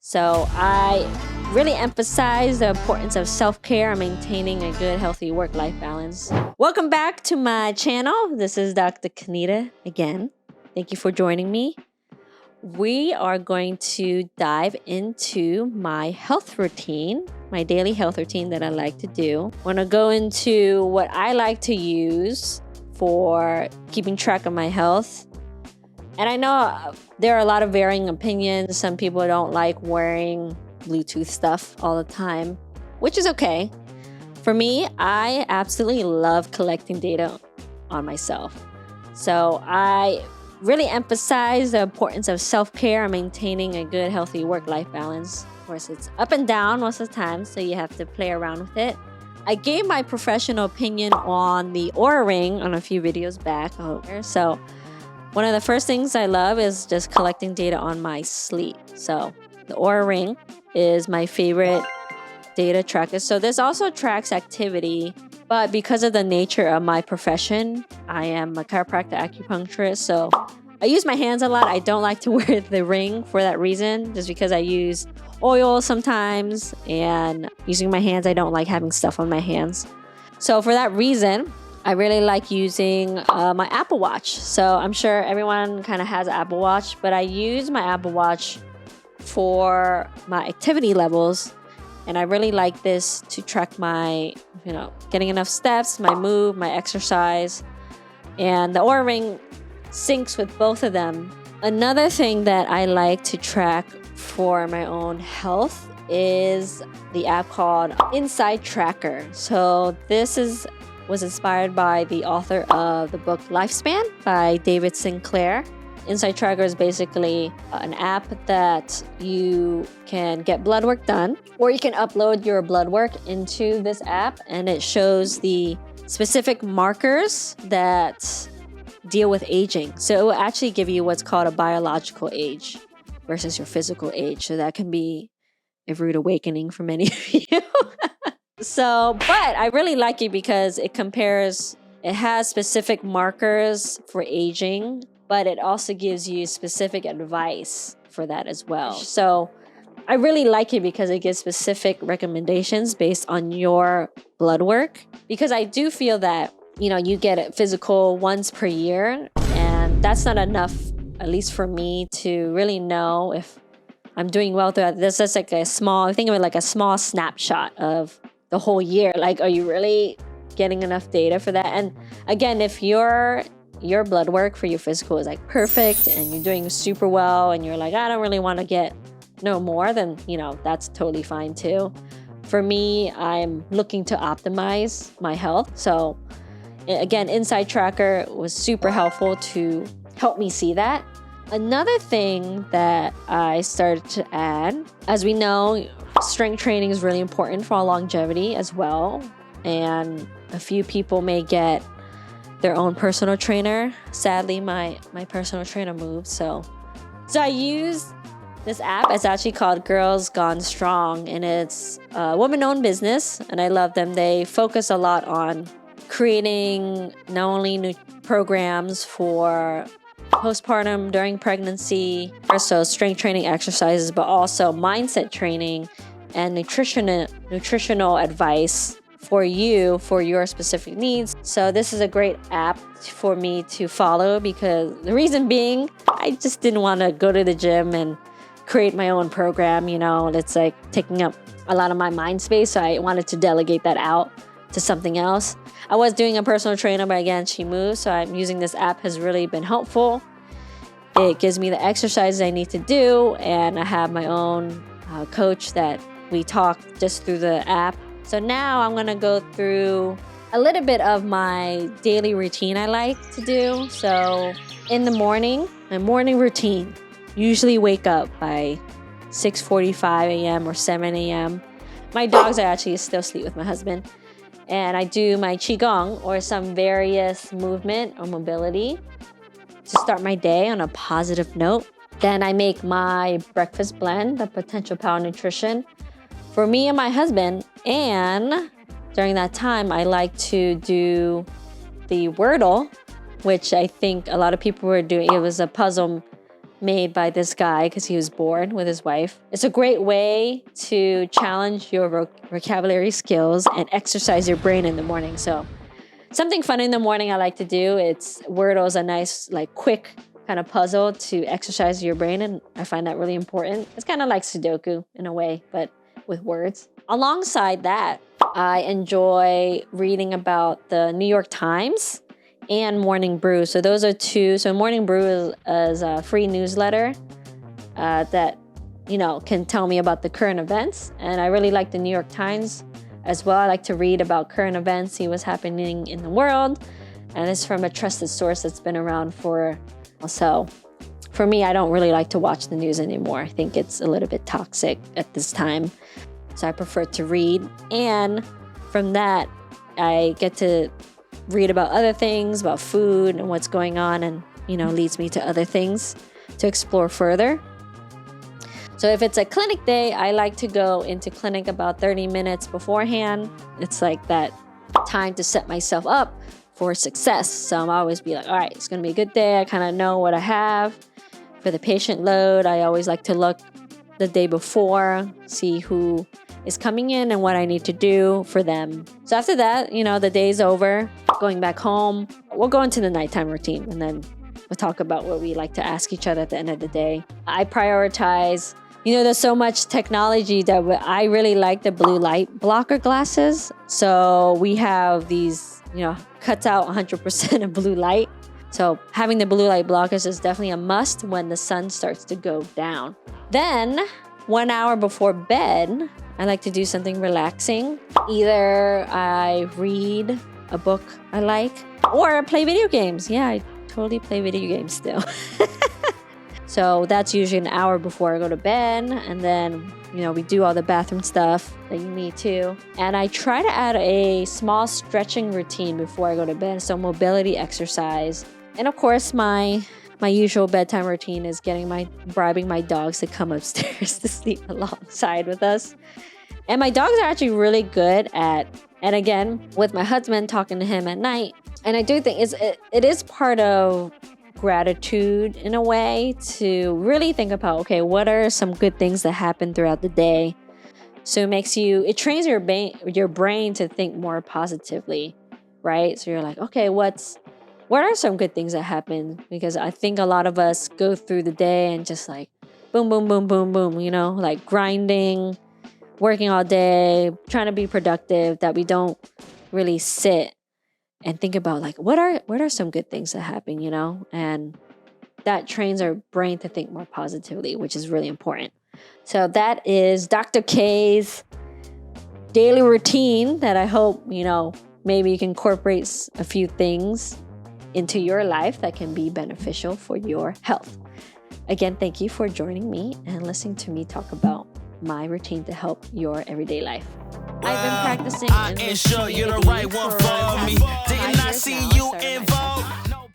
So I really emphasize the importance of self-care and maintaining a good, healthy work-life balance. Welcome back to my channel. This is Dr. Khanita again. Thank you for joining me. We are going to dive into my health routine, my daily health routine that I like to do. I'm going to go into what I like to use for keeping track of my health. And I know there are a lot of varying opinions. Some people don't like wearing Bluetooth stuff all the time, which is okay. For me, I absolutely love collecting data on myself. So I really emphasize the importance of self-care and maintaining a good, healthy work-life balance. Of course, it's up and down most of the time, so you have to play around with it. I gave my professional opinion on the Oura Ring on a few videos back. So one of the first things I love is just collecting data on my sleep. So the Oura Ring is my favorite data tracker. So this also tracks activity, but because of the nature of my profession, I am a chiropractor acupuncturist. So I use my hands a lot. I don't like to wear the ring for that reason, just because I use oil sometimes, and using my hands, I don't like having stuff on my hands. So for that reason, I really like using my Apple Watch. So I'm sure everyone kind of has an Apple Watch, but I use my Apple Watch for my activity levels. And I really like this to track my, getting enough steps, my move, my exercise. And the Oura Ring syncs with both of them. Another thing that I like to track for my own health is the app called Inside Tracker. So this was inspired by the author of the book Lifespan by David Sinclair. Inside Tracker is basically an app that you can get blood work done, or you can upload your blood work into this app, and it shows the specific markers that deal with aging. So it will actually give you what's called a biological age versus your physical age. So that can be a rude awakening for many of you. But I really like it because it has specific markers for aging, but it also gives you specific advice for that as well. So I really like it because it gives specific recommendations based on your blood work, because I do feel that, you get a physical once per year, and that's not enough, at least for me, to really know if I'm doing well throughout. This is like think of it like a small snapshot of the whole year. Like, are you really getting enough data for that? And again, if your blood work for your physical is like perfect and you're doing super well and you're like, I don't really want to get no more, then that's totally fine too. For me, I'm looking to optimize my health. So again, Inside Tracker was super helpful to help me see that. Another thing that I started to add, as we know, strength training is really important for our longevity as well. And a few people may get their own personal trainer. Sadly, my personal trainer moved. So I use this app. It's actually called Girls Gone Strong, and it's a woman-owned business, and I love them. They focus a lot on creating not only new programs for postpartum, during pregnancy, so strength training exercises, but also mindset training and nutritional advice for your specific needs. So this is a great app for me to follow, because the reason being, I just didn't want to go to the gym and create my own program. It's like taking up a lot of my mind space. So I wanted to delegate that out to something else. I was doing a personal trainer, but again, she moved. So I'm using this app, has really been helpful. It gives me the exercises I need to do, and I have my own coach that we talk just through the app. So now I'm gonna go through a little bit of my daily routine I like to do. So in the morning, my morning routine, usually wake up by 6:45 a.m. or 7 a.m. My dogs are actually still asleep with my husband. And I do my Qigong, or some various movement or mobility, to start my day on a positive note. Then I make my breakfast blend, the Potential Power Nutrition, for me and my husband. And during that time, I like to do the Wordle, which I think a lot of people were doing. It was a puzzle made by this guy because he was bored with his wife. It's a great way to challenge your vocabulary skills and exercise your brain in the morning. So something fun in the morning I like to do. Wordle's a nice, like, quick kind of puzzle to exercise your brain, and I find that really important. It's kind of like Sudoku in a way, but with words. Alongside that, I enjoy reading about the New York Times and Morning Brew. So those are two. So Morning Brew is a free newsletter that, can tell me about the current events. And I really like the New York Times as well. I like to read about current events, see what's happening in the world. And it's from a trusted source that's been around so for me, I don't really like to watch the news anymore. I think it's a little bit toxic at this time. So I prefer to read. And from that, I get to read about other things, about food and what's going on, and, leads me to other things to explore further. So if it's a clinic day, I like to go into clinic about 30 minutes beforehand. It's like that time to set myself up for success. So I'm always be like, all right, it's going to be a good day. I kind of know what I have for the patient load. I always like to look the day before, see who is coming in and what I need to do for them. So after that, the day's over, going back home, we'll go into the nighttime routine, and then we'll talk about what we like to ask each other at the end of the day. I prioritize, there's so much technology that I really like the blue light blocker glasses. So we have these, cuts out 100% of blue light. So having the blue light blockers is definitely a must when the sun starts to go down. Then 1 hour before bed, I like to do something relaxing. Either I read a book I like or play video games. Yeah, I totally play video games still. So that's usually an hour before I go to bed. And then, we do all the bathroom stuff that you need to. And I try to add a small stretching routine before I go to bed. So mobility exercise. And of course, my usual bedtime routine is bribing my dogs to come upstairs to sleep alongside with us. And my dogs are actually really good at, and again, with my husband, talking to him at night. And I do think it is part of gratitude in a way to really think about, okay, what are some good things that happen throughout the day? So it trains your brain to think more positively, right? So you're like, okay, what are some good things that happen? Because I think a lot of us go through the day and just like boom, boom, boom, boom, boom, like grinding, working all day, trying to be productive, that we don't really sit and think about like, what are some good things that happen, and that trains our brain to think more positively, which is really important. So that is Dr. K's daily routine that I hope, maybe you can incorporate a few things into your life that can be beneficial for your health. Again, thank you for joining me and listening to me talk about my routine to help your everyday life. I've been practicing. I ensure you're the right one for me. Didn't I see you involved?